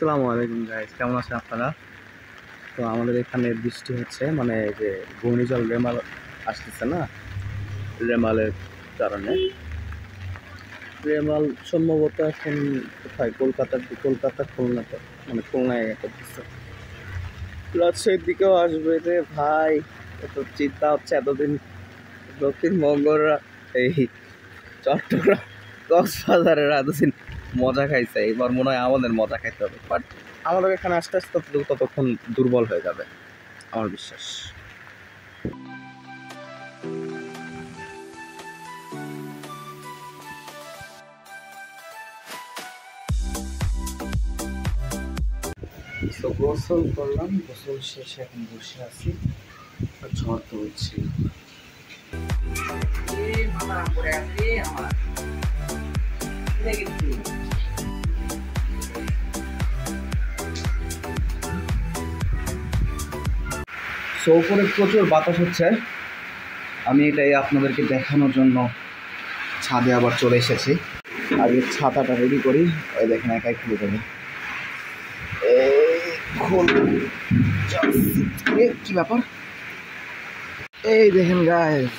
আসসালামু আলাইকুম গাইস, কেমন আছেন আপনারা? তো আমাদের এখানে বৃষ্টি হচ্ছে, মানে যে ঘূর্ণিঝড় রেমাল আসতেছে না, রেমালের কারণে। রেমাল সম্ভবত এখন কোথায়, কলকাতা খুলনাতে, মানে খুলনায় একটা দিচ্ছে, রাজশাহীর দিকেও আসবে রে ভাই। এত চিন্তা হচ্ছে, এতদিন দক্ষিণবঙ্গরা এই চট্টগ্রাম কক্সবাজারের এতদিন মজা খাইছে, এবার মনে হয় আমাদের মজা খাইতে হবে। বাট আমাদের এখানে আস্তে আস্তে ততক্ষণ দুর্বল হয়ে যাবে আমার বিশ্বাস। তো গোসল করলাম, গোসল শেষে এখন বসে আছি, ঝড় তো হচ্ছে। উপরে প্রচুর বাতাস হচ্ছে, আমি এটাই আপনাদেরকে দেখানোর জন্য ছাদে আবার চলে এসেছি। আগে ছাতাটা রেডি করি, ওই দেখেন একাই খুলে যাবে। কি ব্যাপার, এই দেখেন গাইস,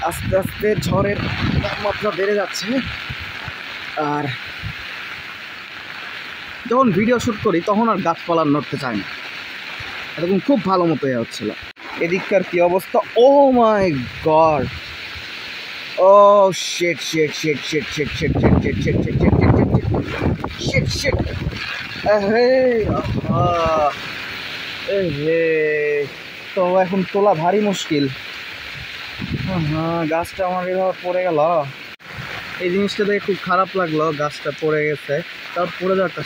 আস্তে আস্তে ঝড়ের তাপমাত্রা বেড়ে যাচ্ছে। আর যখন ভিডিও শুট করি তখন আর গাছপালা নড়তে চায় না, এরকম খুব ভালো মতো হচ্ছিল। এদিককার কি অবস্থা, oh my god, oh shit shit shit shit shit shit shit shit shit shit shit shit shit, তো এখন তোলা ভারী মুশকিল। গাছটা আমার এভাবে পড়ে গেল, এই জিনিসটা দেখে খুব খারাপ লাগলো। গাছটা পড়ে গেছে, তার পড়ে যাওয়াটা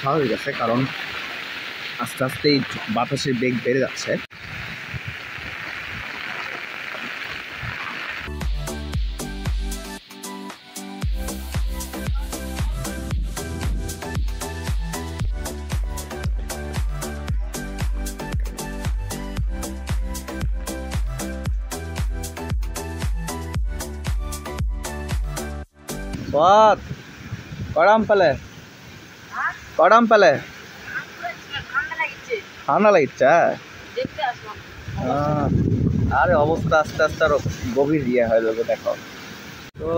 স্বাভাবিক আছে, কারণ আস্তে আস্তে এই বাতাসের বেগ বেড়ে যাচ্ছে। কড়াম পেলে ঠান্ডা লাগছে। আরে অবস্থা আস্তে আস্তে আরো গভীর ইয়ে হয়ে যাবে। দেখো তো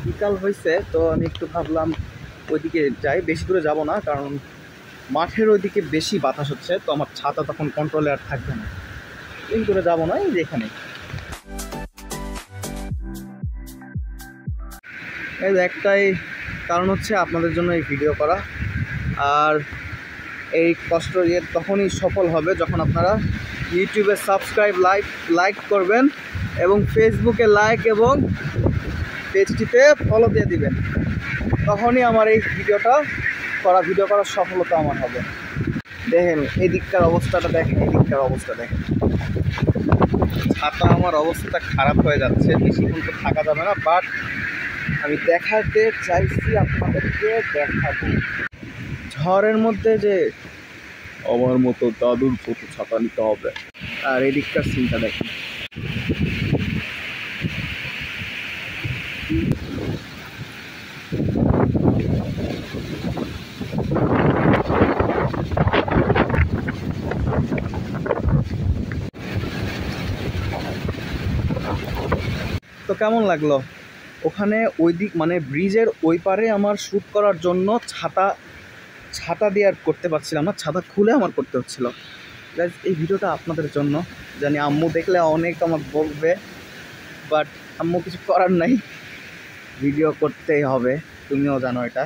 বিকাল হয়েছে, তো আমি একটু ভাবলাম ওইদিকে যাই, বেশি দূরে যাব না, কারণ মাঠের ওইদিকে বেশি বাতাস হচ্ছে, তো আমার ছাতা তখন কন্ট্রোলে আর থাকবে না। বেশি দূরে যাবো না, এই যে এখানে। এই একটাই কারণ হচ্ছে আপনাদের জন্য এই ভিডিও করা, আর এই কষ্ট তখনই সফল হবে যখন আপনারা ইউটিউবে সাবস্ক্রাইব লাইক করবেন এবং ফেসবুকে লাইক এবং পেজটিতে ফলো দিয়ে দিবেন। তখনই আমার এই ভিডিও করার সফলতা আমার হবে। দেখেন এই দিককার অবস্থাটা, দেখেন এই দিককার অবস্থা দেখেন, ছাতা আমার অবস্থা খারাপ হয়ে যাচ্ছে, বেশিক্ষণ তো থাকা যাবে না, বাট আমি দেখাতে চাইছি, আপনাদেরকে দেখাবো ঝড়ের মধ্যে যে আমার মতো দাদুর ফটো ছাতা নিতে হবে। আর এদিককার সিনটা দেখেন, তো কেমন লাগলো? ওখানে ওই দিক মানে ব্রিজের ওই পারে আমার শ্যুট করার জন্য ছাতা দিয়ে আর করতে পারছিলাম না, ছাতা খুলে আমার করতে হচ্ছিল। এই ভিডিওটা আপনাদের জন্য, জানি আম্মু দেখলে অনেক আমার বলবে, বাট আম্মু কিছু করার নাই, ভিডিও করতেই হবে, তুমিও জানো এটা।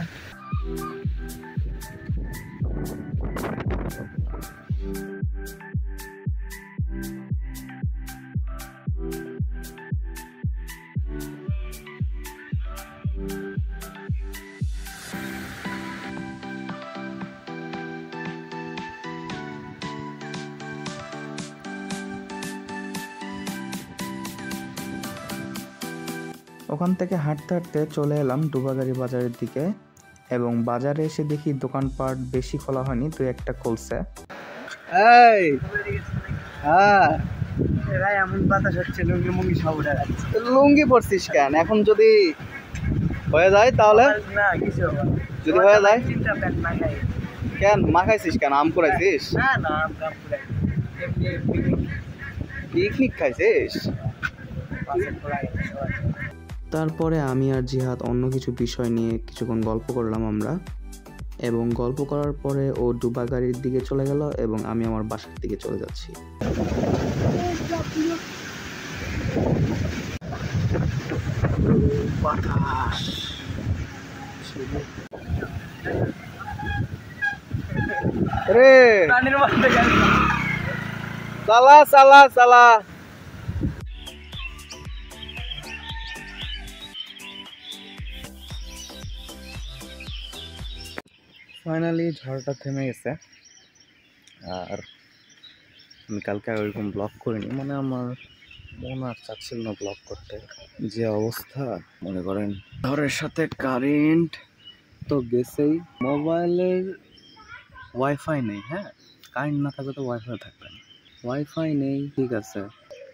ওখান থেকে হাঁটতে হাঁটতে চলে এলাম ডুবাগাড়ি বাজারের দিকে, এবং বাজারে এসে দেখি দোকানপাট বেশি খোলা হয়নি, তুই একটা খুলছে। এই হ্যাঁ ভাই, এমন বাতাস হচ্ছে, লুঙ্গি সব উঠে যাচ্ছে। লুঙ্গি পরছিস কেন? এখন যদি হয়ে যায় তাহলে, না কিছু যদি হয়ে যায়, কেন মাখাইছিস কেন? আম কুড়াইছিস? না না আম কাম করে পিকনিক খাইছিস? পাশে পড়াই তারপরে আমি আর জিহাদ অন্য কিছু বিষয় নিয়ে কিছুক্ষণ গল্প করলাম আমরা, এবং গল্প করার পরে ও ডুবা গাড়ির দিকে চলে গেল এবং আমি আমার বাসার দিকে চলে যাচ্ছি। বাতাস রে, পানির মধ্যে গাড়ি চালা চালা চালা। ফাইনালি ঝড়টা থেমে গেছে। আর আমি কালকে আর ওইরকম ব্লগ করিনি, মানে আমার মন আর চাচ্ছিল না ব্লগ করতে। যে অবস্থা, মনে করেন ঝড়ের সাথে কারেন্ট তো গেছেই, মোবাইলের ওয়াইফাই নেই। হ্যাঁ, কারেন্ট না থাকলে তো ওয়াইফাই থাকবে না। ওয়াইফাই নেই ঠিক আছে,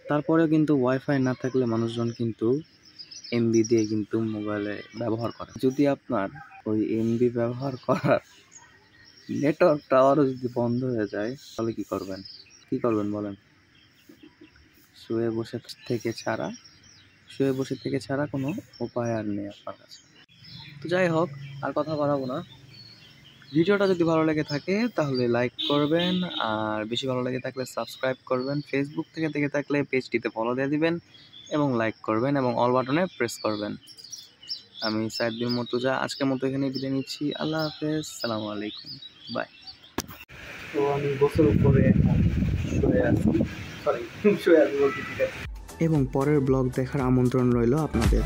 তারপরেও কিন্তু ওয়াইফাই না থাকলে মানুষজন কিন্তু এমবি দিয়ে কিন্তু মোবাইলে ব্যবহার করে। যদি আপনার ওই এমবি ব্যবহার করার নেটওয়ার্ক টাওয়ারও যদি বন্ধ হয়ে যায়, তাহলে কি করবেন? কি করবেন বলেন? শুয়ে বসে থেকে ছাড়া কোনো উপায় আর নেই আপনার কাছে। তো যাই হোক, আর কথা বাড়াবো না। ভিডিওটা যদি ভালো লেগে থাকে তাহলে লাইক করবেন, আর বেশি ভালো লেগে থাকলে সাবস্ক্রাইব করবেন। ফেসবুক থেকে দেখে থাকলে পেজটিতে ফলো দিয়ে দিবেন এবং লাইক করবেন এবং অল বাটনে প্রেস করবেন। আমি সাইদ বিন মুর্তজা আজকের মতো এখানে বিদায় নিচ্ছি। আল্লাহ হাফেজ, সালামু আলাইকুম, বাই। তো আমি গোসল করে শুয়ে আছি বলতে ঠিক আছে। এবং পরের ব্লগ দেখার আমন্ত্রণ রইল আপনাদের।